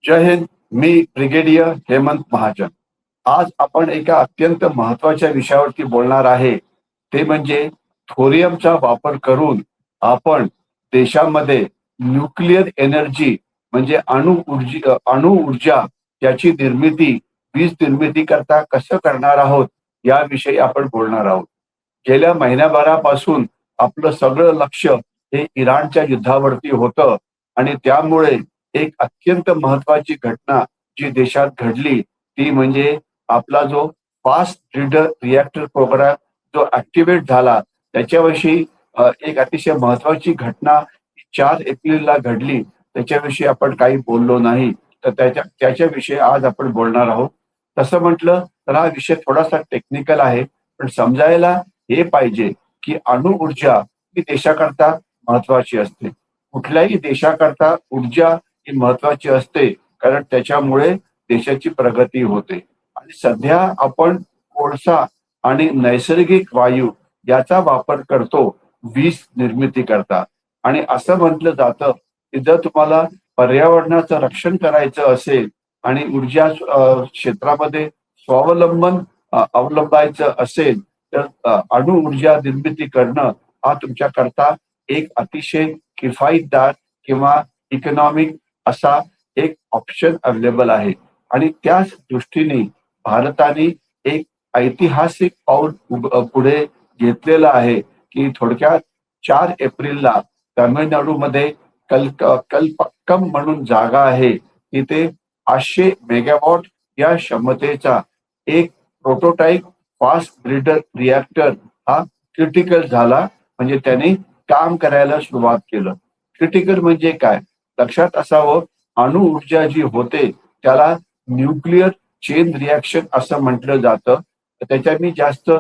जय हिंद. मी brigadier Hemant Mahajan. आज आपण एका अत्यंत महत्वाच्या विषयावरती बोलणार आहे. ते म्हणजे थोरियमचा वापर करून आपण देशामध्ये न्यूक्लिअर एनर्जी म्हणजे अणु ऊर्जा याची निर्मिती, वीज निर्मिती करता कसं करणार आहोत याविषयी आपण बोलणार आहोत. गेल्या महिन्याभरापासून आपलं सगळं लक्ष हे इराणच्या युद्धावरती होतं आणि त्यामुळे एक अत्यंत महत्वाची घटना जी देशात घडली ती म्हणजे आपला जो फास्ट ब्रीडर रिएक्टर प्रोग्राम जो ऍक्टिव्हेट झाला त्याच्याविषयी एक अतिशय महत्वाची घटना 4 एप्रिलला घडली. त्याच्याविषयी आपण काही बोललो नाही, तर त्याच्याविषयी आज आपण बोलणार आहोत. तसं म्हटलं तर हा विषय थोडासा टेक्निकल आहे, पण समजायला हे पाहिजे की अणु ऊर्जा ही देशाकरता महत्वाची असते. कुठल्याही देशाकरता ऊर्जा ही महत्वाची असते, कारण त्याच्यामुळे देशाची प्रगती होते. आणि सध्या आपण कोळसा आणि नैसर्गिक वायू याचा वापर करतो वीज निर्मिती करता. आणि असं म्हटलं जातं की जर तुम्हाला पर्यावरणाचं रक्षण करायचं असेल आणि ऊर्जा क्षेत्रामध्ये स्वावलंबन अवलंबायचं असेल तर अणु ऊर्जा निर्मिती करणं हा तुमच्याकरता एक अतिशय किफायतदार किंवा इकॉनॉमिक असा एक ऑप्शन अवेलेबल आहे. आणि त्याच दृष्टीने भारताने एक ऐतिहासिक पाऊल पुढे घेतलेलं आहे की थोडक्यात 4 एप्रिलला तामिळनाडूमध्ये कलपक्कम म्हणून जागा आहे, तिथे 500 मेगावॉट या क्षमतेचा एक प्रोटोटाइप फास्ट ब्रीडर रिएक्टर हा क्रिटिकल झाला. म्हणजे त्याने काम करायला सुरुवात केलं. क्रिटिकल म्हणजे काय लक्षात असावं, अणु ऊर्जा जी होते त्याला न्यूक्लिअर चेन रिॲक्शन असं म्हटलं जातं. त्याच्या मी जास्त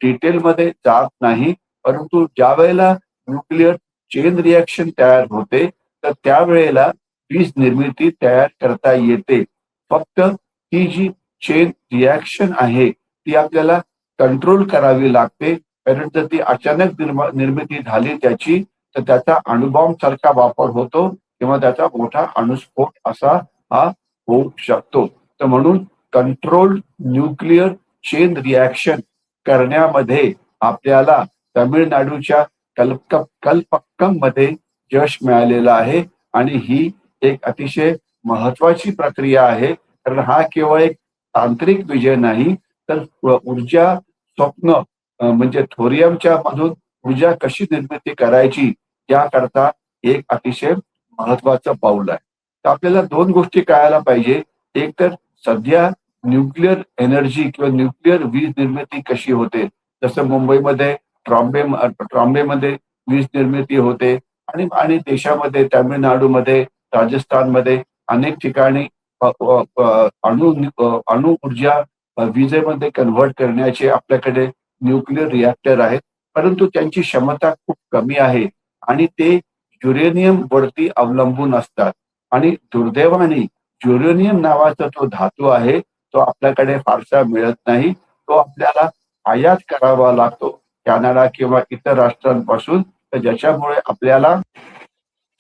डिटेलमध्ये जात नाही, परंतु ज्या वेळेला न्यूक्लिअर चेन रिॲक्शन तयार होते तर त्यावेळेला वीज निर्मिती तयार करता येते. फक्त ती जी चेन रिॲक्शन आहे ती आपल्याला कंट्रोल करावी लागते, कारण जर ती अचानक निर्मिती झाली त्याची तर त्याचा अणुबॉम्ब सारखा वापर होतो किंवा त्याचा मोठा अणुस्फोट असा हा होऊ शकतो. तर म्हणून कंट्रोल्ड न्यूक्लिअर चेन रिॲक्शन करण्यामध्ये आपल्याला तामिळनाडूच्या कलपक्कम मध्ये यश मिळालेलं आहे. आणि ही एक अतिशय महत्वाची प्रक्रिया आहे, कारण हा केवळ एक तांत्रिक विजय नाही तर ऊर्जा स्वप्न म्हणजे थोरियमच्या मधून ऊर्जा कशी निर्मिती करायची याकरता एक अतिशय महत्वाचं पाऊल आहे. तर आपल्याला 2 गोष्टी कळायला पाहिजे. एक तर सध्या न्यूक्लिअर एनर्जी किंवा न्यूक्लिअर वीज निर्मिती कशी होते. जसं मुंबईमध्ये ट्रॉम्बेमध्ये वीज निर्मिती होते आणि आणि देशामध्ये तामिळनाडूमध्ये, राजस्थानमध्ये अनेक ठिकाणी अणु ऊर्जा विजेमध्ये कन्व्हर्ट करण्याचे आपल्याकडे न्यूक्लिअर रिॲक्टर आहेत, परंतु त्यांची क्षमता खूप कमी आहे आणि ते युरेनियम वरती अवलंबून असतात. आणि दुर्दैवाने युरेनियम नावाचा जो धातू आहे तो आपल्याकडे फारसा मिळत नाही. तो आपल्याला आयात करावा लागतो कॅनडा किंवा इतर राष्ट्रांपासून, तर ज्याच्यामुळे आपल्याला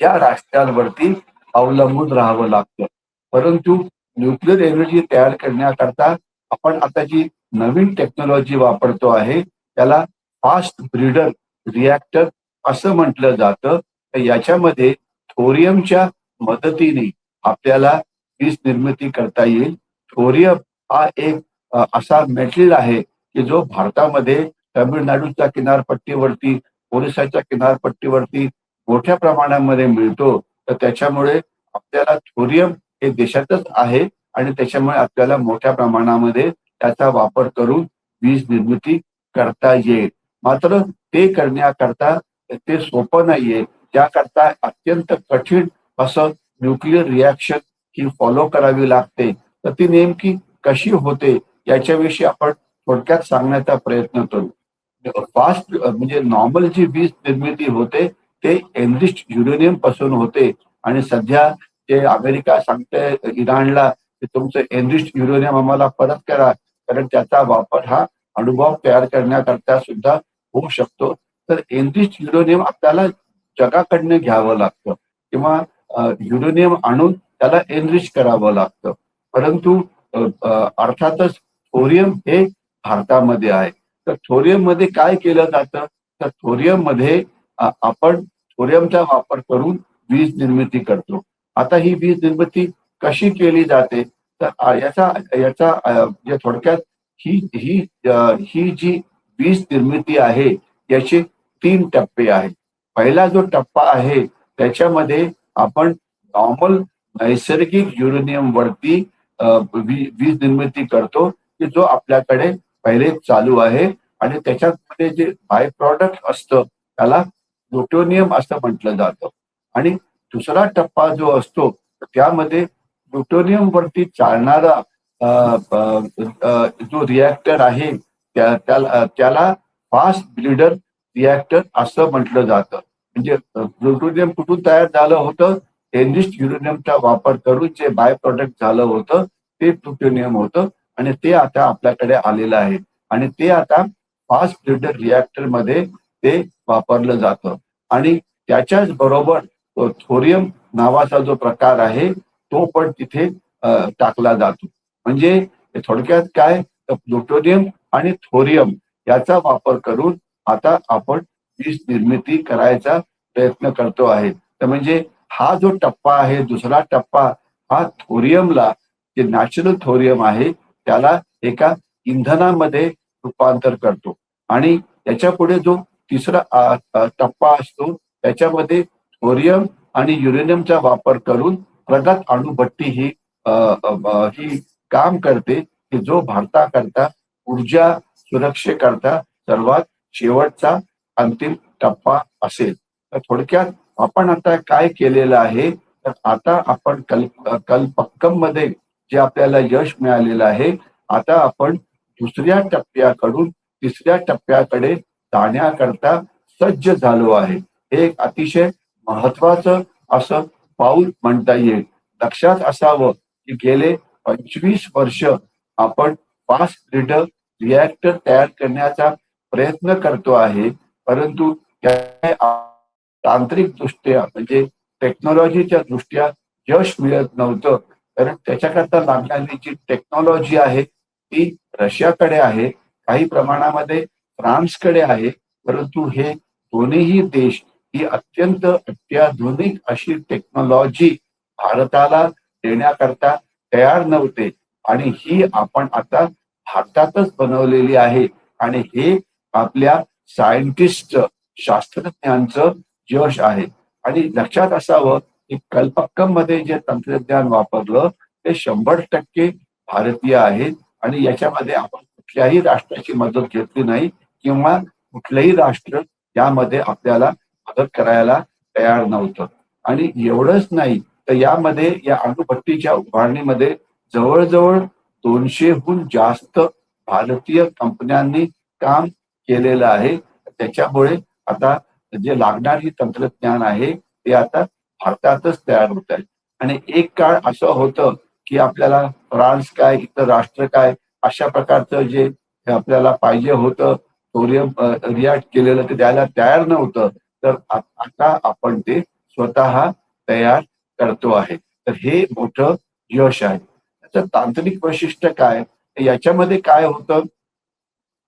त्या राष्ट्रांवरती अवलंबून राहावं लागतं. परंतु न्यूक्लिअर एनर्जी तयार करण्याकरता आपण आता जी नवीन टेक्नॉलॉजी वापरतो आहे त्याला फास्ट ब्रीडर रिॲक्टर असं म्हटलं जातं. तर याच्यामध्ये थोरियमच्या मदतीने आपल्याला वीज निर्मिती करता येईल. थोरियम हा एक असा मेटल आहे की जो भारतामध्ये तामिळनाडूच्या किनारपट्टीवरती, ओरिसाच्या किनारपट्टीवरती मोठ्या प्रमाणामध्ये मिळतो. तर त्याच्यामुळे आपल्याला थोरियम हे देशातच आहे आणि त्याच्यामुळे आपल्याला मोठ्या प्रमाणामध्ये त्याचा वापर करून वीज निर्मिती करता येईल. मात्र ते करण्याकरता ते सोपं नाहीये. त्याकरता अत्यंत कठीण असं न्यूक्लिअर रिॲक्शन ही फॉलो करावी लागते. तर ती नेमकी कशी होते याच्याविषयी आपण थोडक्यात सांगण्याचा प्रयत्न करू. फास्ट म्हणजे नॉर्मल जी वीज निर्मिती होते ते एनरिच्ड युरेनियम पासून होते. आणि सध्या ते अमेरिका सांगते इराणला की तुमचं एनरिच्ड युरेनियम आम्हाला परत करा, कारण त्याचा वापर हा अणुबॉम्ब तयार करण्याकरता सुद्धा होऊ शकतो. तर एनरिच्ड युरेनियम आपल्याला जगाकडनं घ्यावं लागतं किंवा युरेनियम आणून त्याला एनरिच करावं लागतं. परंतु अर्थातच थोरियम हे भारतामध्ये आहे. तर थोरियम मध्ये काय केलं जातं, तर थोरियम मध्ये आपण थोरियमचा वापर करून वीज निर्मिती करतो. आता ही वीज निर्मिती कशी केली जाते, तर याचा याचा म्हणजे थोडक्यात ही ही ही जी वीज निर्मिती आहे याचे 3 टप्पे आहेत. पहिला जो टप्पा आहे त्याच्यामध्ये आपण नॉर्मल नैसर्गिक युरेनियम वरती वीज निर्मिती करतो, की जो आपल्याकडे पहिले चालू आहे आणि त्याच्यामध्ये जे बाय प्रॉडक्ट असतं त्याला प्लुटोनियम असं म्हटलं जातं. आणि दुसरा टप्पा जो असतो त्यामध्ये प्लुटोनियम वरती चालणारा जो रिॲक्टर आहे त्याला फास्ट ब्रीडर रिॲक्टर असं म्हटलं जातं. म्हणजे प्लुटोनियम कुठून तयार झालं होतं, एनरिच्ड युरेनियमचा वापर करून जे बाय प्रोडक्ट झालं होतं ते प्लुटोनियम होतं आणि ते आता आपल्याकडे आलेलं आहे आणि ते आता फास्ट ब्रीडर रिॲक्टर मध्ये ते वापरलं जातं. आणि त्याच्याच बरोबर थोरियम नावाचा जो प्रकार आहे तो पण तिथे टाकला जातो. म्हणजे थोडक्यात काय, तर प्लुटोनियम आणि थोरियम याचा वापर करून आता आपण वीज निर्मिती करायचा प्रयत्न करतो आहे. तर म्हणजे हा जो टप्पा आहे, दुसरा टप्पा, हा थोरियमला, जे नॅचरल थोरियम आहे त्याला एका इंधनामध्ये रूपांतर करतो. आणि याच्या पुढे जो तिसरा टप्पा असतो त्याच्यामध्ये थोरियम आणि युरेनियमचा वापर करून प्रगत अणुभट्टी ही काम करते, की जो भारताकरता ऊर्जा सुरक्षेकरता सर्वात शेवटचा अंतिम टप्पा असेल. तर थोडक्यात आपण आता काय केलेलं आहे, तर आता आपण कल्पक्कम मध्ये जे आपल्याला यश मिळालेलं आहे, आता आपण दुसऱ्या टप्प्याकडून तिसऱ्या टप्प्याकडे जाण्याकरता सज्ज झालो आहे. हे एक अतिशय महत्वाचं असं पाऊल म्हणता येईल. लक्षात असावं की गेले 25 वर्ष आपण फास्ट ब्रीडर रिॲक्टर तयार करण्याचा प्रयत्न करतो आहे, परंतु तांत्रिक दृष्ट्या म्हणजे टेक्नॉलॉजीच्या दृष्ट्या यश मिळत नव्हतं. कारण त्याच्याकरता लागणारी जी टेक्नॉलॉजी आहे ती रशियाकडे आहे, काही प्रमाणामध्ये फ्रान्सकडे आहे, परंतु हे दोन्हीही देश ही अत्यंत अत्याधुनिक अशी टेक्नॉलॉजी भारताला देण्याकरता तयार नव्हते. आणि ही आपण आता भारतातच बनवलेली आहे आणि हे आपल्या सायंटिस्ट शास्त्रज्ञांचं यश आहे. आणि लक्षात असावं की कल्पक्कम मध्ये जे तंत्रज्ञान वापरलं ते 100% भारतीय आहेत आणि याच्यामध्ये आपण कुठल्याही राष्ट्राची मदत घेतली नाही किंवा कुठलंही राष्ट्र यामध्ये आपल्याला मदत करायला तयार नव्हतं. आणि एवढंच नाही तर यामध्ये या अणुभट्टीच्या उभारणीमध्ये जवळजवळ 200हून जास्त भारतीय कंपन्यांनी काम केलेलं आहे. त्याच्यामुळे आता जे लागणारी तंत्रज्ञान आहे ते आता भारतातच तयार होत आहे. आणि एक काळ असं होतं की आपल्याला फ्रान्स काय, इतर राष्ट्र काय, अशा प्रकारचं जे आपल्याला पाहिजे होतं थोरियम रिॲक्ट केलेलं ते द्यायला तयार नव्हतं. तर आता आपण ते स्वतः तयार करतो आहे. तर हे मोठं यश आहे. त्याचं तांत्रिक वैशिष्ट्य काय, याच्यामध्ये काय होतं,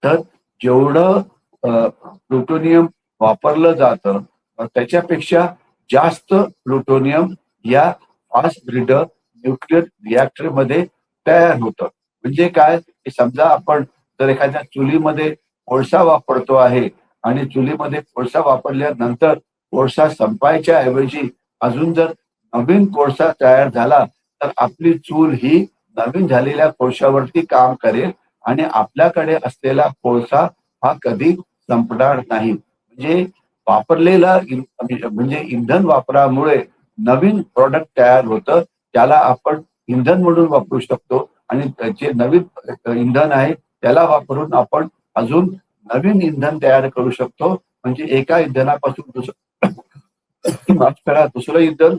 तर जेवढं प्लुटोनियम वापरलं जातं त्याच्यापेक्षा जास्त प्लुटोनियम या फास्ट ब्रीडर न्यूक्लिअर रिॲक्टर मध्ये तयार होतं. म्हणजे काय, की समजा आपण जर एखाद्या चुलीमध्ये कोळसा वापरतो आहे आणि चुलीमध्ये कोळसा वापरल्यानंतर कोळसा संपायच्या ऐवजी अजून जर नवीन कोळसा तयार झाला तर आपली चूल ही नवीन झालेल्या कोळशावरती काम करेल आणि आपल्याकडे असलेला कोळसा हा कधी संपणार नाही. म्हणजे वापरलेला म्हणजे इंधन वापरामुळे नवीन प्रोडक्ट तयार होतं, त्याला आपण इंधन म्हणून वापरू शकतो आणि जे नवीन इंधन आहे त्याला वापरून आपण अजून नवीन इंधन तयार करू शकतो. म्हणजे एका इंधनापासून दुसरं माफ करा, दुसरं इंधन,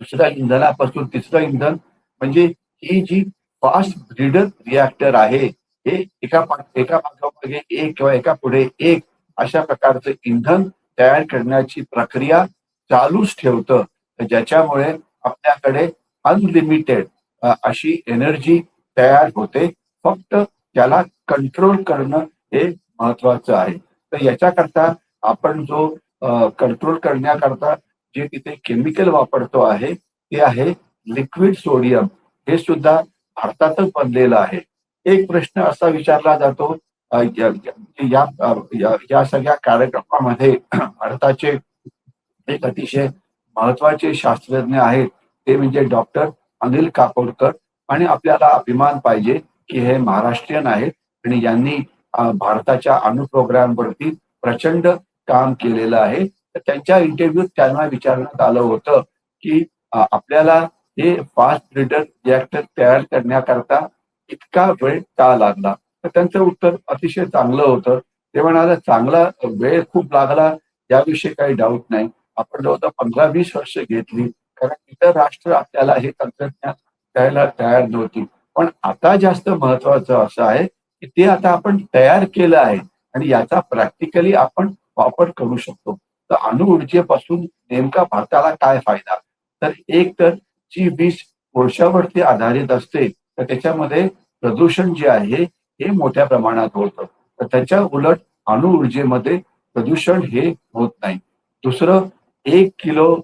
दुसऱ्या इंधनापासून तिसरं इंधन, म्हणजे ही जी फास्ट ब्रीडर रिॲक्टर आहे हे एका मागोमागे एक किंवा एका पुढे एक अशा प्रकारचं इंधन तयार करण्याची प्रक्रिया चालूच ठेवतं, ज्याच्यामुळे आपल्याकडे अनलिमिटेड अशी एनर्जी तयार होते. फक्त त्याला कंट्रोल करणं हे महत्वाचं आहे. तर याच्याकरता आपण जो कंट्रोल करण्याकरता जे तिथे केमिकल वापरतो आहे ते आहे लिक्विड सोडियम. हे सुद्धा भारतातच बनलेलं आहे. एक प्रश्न असा विचारला जातो या सगळ्या कार्यक्रमामध्ये भारताचे एक अतिशय महत्वाचे शास्त्रज्ञ आहेत ते म्हणजे डॉक्टर अनिल काकोडकर. आणि आपल्याला अभिमान पाहिजे की हे महाराष्ट्रीयन आहेत आणि यांनी भारताच्या अणु प्रोग्राम वरती प्रचंड काम केलेलं आहे. तर त्यांच्या इंटरव्ह्यूत त्यांना विचारण्यात आलं होतं की आपल्याला हे फास्ट ब्रिडर रिॲक्टर तयार करण्याकरता इतका वेळ का लागला. तर त्यांचं उत्तर अतिशय चांगलं होतं. ते म्हणाले चांगला वेळ खूप लागला याविषयी काही डाऊट नाही. आपण जवळजवळ 15-20 वर्ष घेतली कारण इतर राष्ट्र आपल्याला हे तंत्रज्ञान द्यायला तयार नव्हती. पण आता जास्त महत्वाचं असं आहे की ते आता आपण तयार केलं आहे आणि याचा प्रॅक्टिकली आपण वापर करू शकतो. तर अणुऊर्जेपासून नेमका भारताला काय फायदा. तर एक तर जी वीज कोळशावरती आधारित असते तर त्याच्यामध्ये प्रदूषण जे आहे हे मोठ्या प्रमाणात होतं. तर त्याच्या उलट अणुऊर्जेमध्ये प्रदूषण हे होत नाही. दुसरं 1 किलो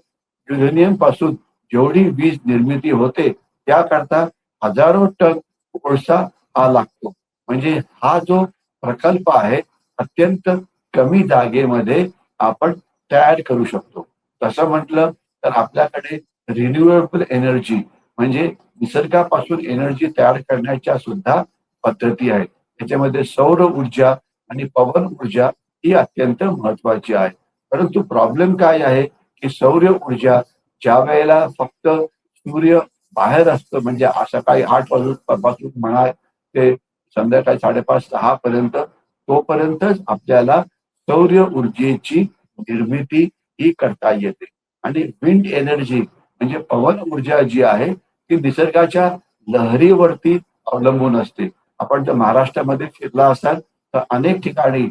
युरेनियम पासून जेवढी वीज निर्मिती होते त्याकरता हजारो टन कोळसा हा लागतो. म्हणजे हा जो प्रकल्प आहे अत्यंत कमी जागेमध्ये आपण तयार करू शकतो. तसं म्हटलं तर आपल्याकडे रिन्युएबल एनर्जी म्हणजे निसर्गापासून एनर्जी तयार करण्याच्या सुद्धा पद्धती आहेत. त्याच्यामध्ये सौर ऊर्जा आणि पवन ऊर्जा ही अत्यंत महत्वाची आहे. परंतु प्रॉब्लेम काय आहे की सौर ऊर्जा ज्या वेळेला फक्त सूर्य बाहेर असतं म्हणजे सकाळी 8 वाजून म्हणा ते संध्याकाळी 5:30-6 पर्यंत तोपर्यंतच आपल्याला सौर ऊर्जेची निर्मिती ही करता येते. आणि विंड एनर्जी म्हणजे पवन ऊर्जा जी आहे ती निसर्गाच्या लहरीवरती अवलंबून असते. आपण जर महाराष्ट्रामध्ये फिरला असाल तर अनेक ठिकाणी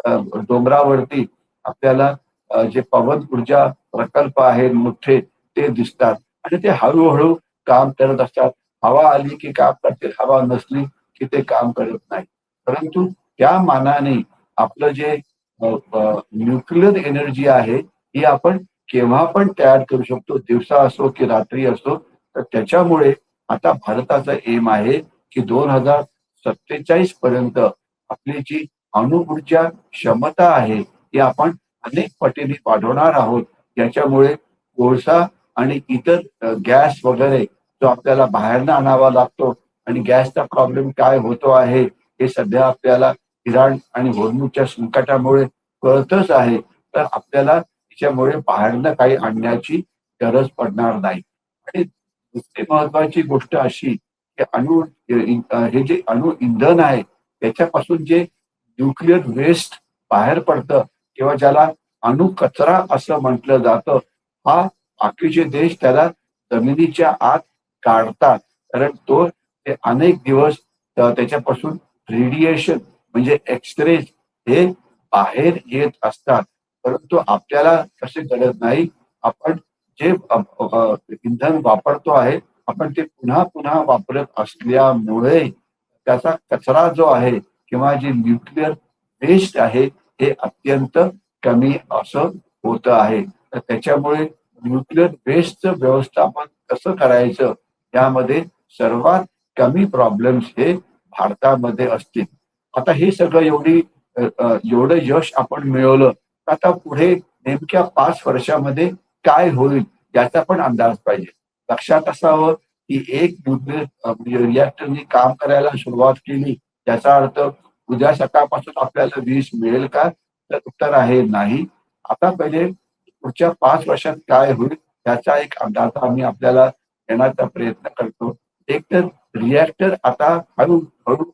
डोंगरावरती आपल्याला जे पवन ऊर्जा प्रकल्प आहेत मोठे ते दिसतात आणि ते हळूहळू काम करत असतात. हवा आली की काम करतील, हवा नसली की ते काम करत नाही. परंतु त्या मानाने आपलं जे न्यूक्लिअर एनर्जी आहे ही आपण केव्हा पण तयार करू शकतो. दिवसा असो की रात्री असो. तर त्याच्यामुळे आता भारताचा एम आहे की 2047 पर्यंत आपली जी अणुऊर्जा क्षमता आहे ती आपण अनेक पटीने वाढवणार आहोत. याच्यामुळे कोळसा आणि इतर गॅस वगैरे जो आपल्याला बाहेरनं आणावा लागतो आणि गॅसचा प्रॉब्लेम काय होतो आहे हे सध्या आपल्याला इराण आणि होर्मुझच्या संकटामुळे कळतच आहे. तर आपल्याला त्याच्यामुळे बाहेरनं काही आणण्याची गरज पडणार नाही. आणि दुसरी महत्वाची गोष्ट अशी की हे जे अणु इंधन आहे त्याच्यापासून जे न्यूक्लिअर वेस्ट बाहेर पडतं किंवा ज्याला अणु कचरा असं म्हटलं जातं हा बाकीचे देश त्याला जमिनीच्या आत काढतात. कारण तो ते अनेक दिवस त्याच्यापासून रेडिएशन म्हणजे एक्सरेज हे बाहेर येत असतात. परंतु आपल्याला कशी गरज नाही. आपण जे इंधन वापरतो आहे आपण ते पुन्हा पुन्हा वापरत असल्यामुळे त्याचा कचरा जो आहे किंवा जे न्यूक्लिअर वेस्ट आहे हे अत्यंत कमी असं होत आहे. तर त्याच्यामुळे न्यूक्लिअर वेस्टचं व्यवस्थापन कसं करायचं यामध्ये सर्वात कमी प्रॉब्लेम्स हे भारतामध्ये असतील. आता हे सगळं एवढं यश आपण मिळवलं आता पुढे नेमक्या 5 वर्षामध्ये काय होईल याचा पण अंदाज पाहिजे. लक्षात असावं की एक न्यूक्लिअर रिॲक्टरनी काम करायला सुरुवात केली याचा अर्थ उद्या सकाळपासून आपल्याला वीज मिळेल का. तर उत्तर आहे नाही. आता पहिले पुढच्या 5 वर्षात काय होईल याचा एक अंदाज आम्ही आपल्याला देण्याचा प्रयत्न करतो. एक तर रिॲक्टर आता हळूहळू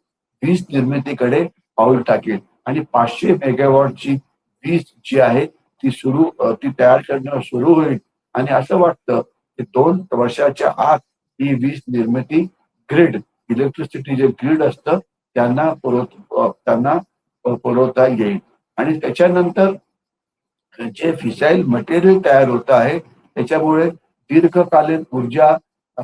वीज निर्मितीकडे पाऊल टाकेल आणि 500 मेगावॉटची वीज जी आहे ती तयार करणं सुरू होईल. आणि असं वाटतं की 2 वर्षाच्या आत ही वीज निर्मिती ग्रीड इलेक्ट्रिसिटी जे ग्रीड असतं त्यांना पुरवता येईल. आणि त्याच्यानंतर जे फिसाईल मटेरियल तयार होत आहे त्याच्यामुळे दीर्घकालीन ऊर्जा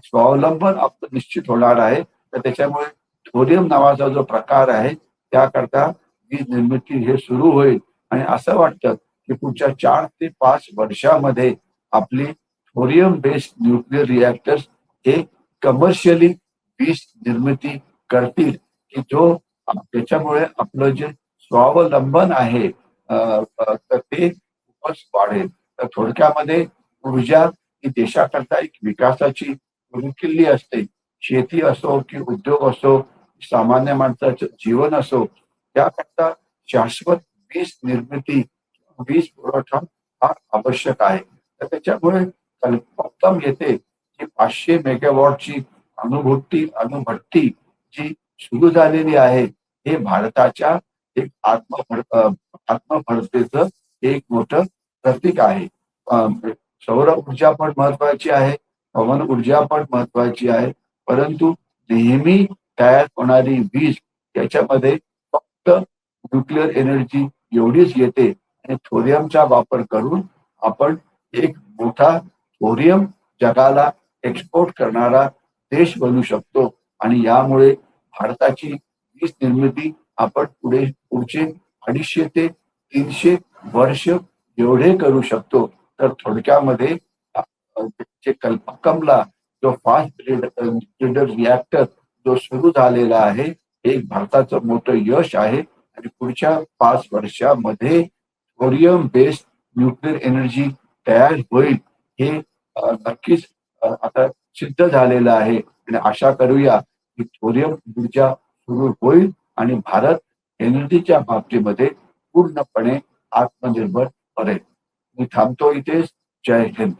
स्वावलंबन आपलं निश्चित होणार आहे. तर त्याच्यामुळे थोरियम नावाचा जो प्रकार आहे त्याकरता वीज निर्मिती हे सुरू होईल आणि असं वाटतं की पुढच्या 4 ते 5 वर्षामध्ये आपली थोरियम बेस्ड न्यूक्लिअर रिॲक्टर्स हे कमर्शियली वीज निर्मिती करतील की जो त्याच्यामुळे आपलं जे स्वावलंबन आहे तर ते खूपच वाढेल. तर थोडक्यामध्ये ऊर्जा ही देशाकरता एक विकासाची गुरुकिल्ली असते. शेती असो की उद्योग असो, सामान्य माणसाचं जीवन असो, त्याकरता शाश्वत वीज निर्मिती, वीज पुरवठा हा आवश्यक आहे. तर त्याच्यामुळे कल्पकता येते की 500 मेगावॉटची अणुभट्टी जी सुरू झालेली आहे, हे भारताच्या एक आत्मभरतेचं एक मोठं प्रतीक आहे. सौर ऊर्जा पण महत्वाची आहे, पवन ऊर्जा पण महत्वाची आहे, परंतु नेहमी तयार होणारी वीज त्याच्यामध्ये फक्त न्यूक्लिअर एनर्जी एवढीच येते आणि थोरियमचा वापर करून आपण एक मोठा थोरियम जगाला एक्सपोर्ट करणारा देश बनू शकतो आणि यामुळे भारताची वीज निर्मिती आपण पुढचे 250 ते 300 वर्ष एवढे करू शकतो. तर थोडक्यामध्ये जे कल्पकमला जो फास्ट ब्रीडर रिॲक्टर जो सुरू झालेला आहे, हे एक भारताचं मोठं यश आहे आणि पुढच्या 5 वर्षामध्ये थोरियम बेस्ड न्यूक्लिअर एनर्जी तयार होईल हे नक्कीच आता सिद्ध झालेलं आहे आणि आशा करूया की थोरियम ऊर्जा सुरू होईल आणि भारत एनर्जीच्या बाबतीमध्ये पूर्णपणे आत्मनिर्भर बनेल. मी थांबतो इथेच. जय हिंद.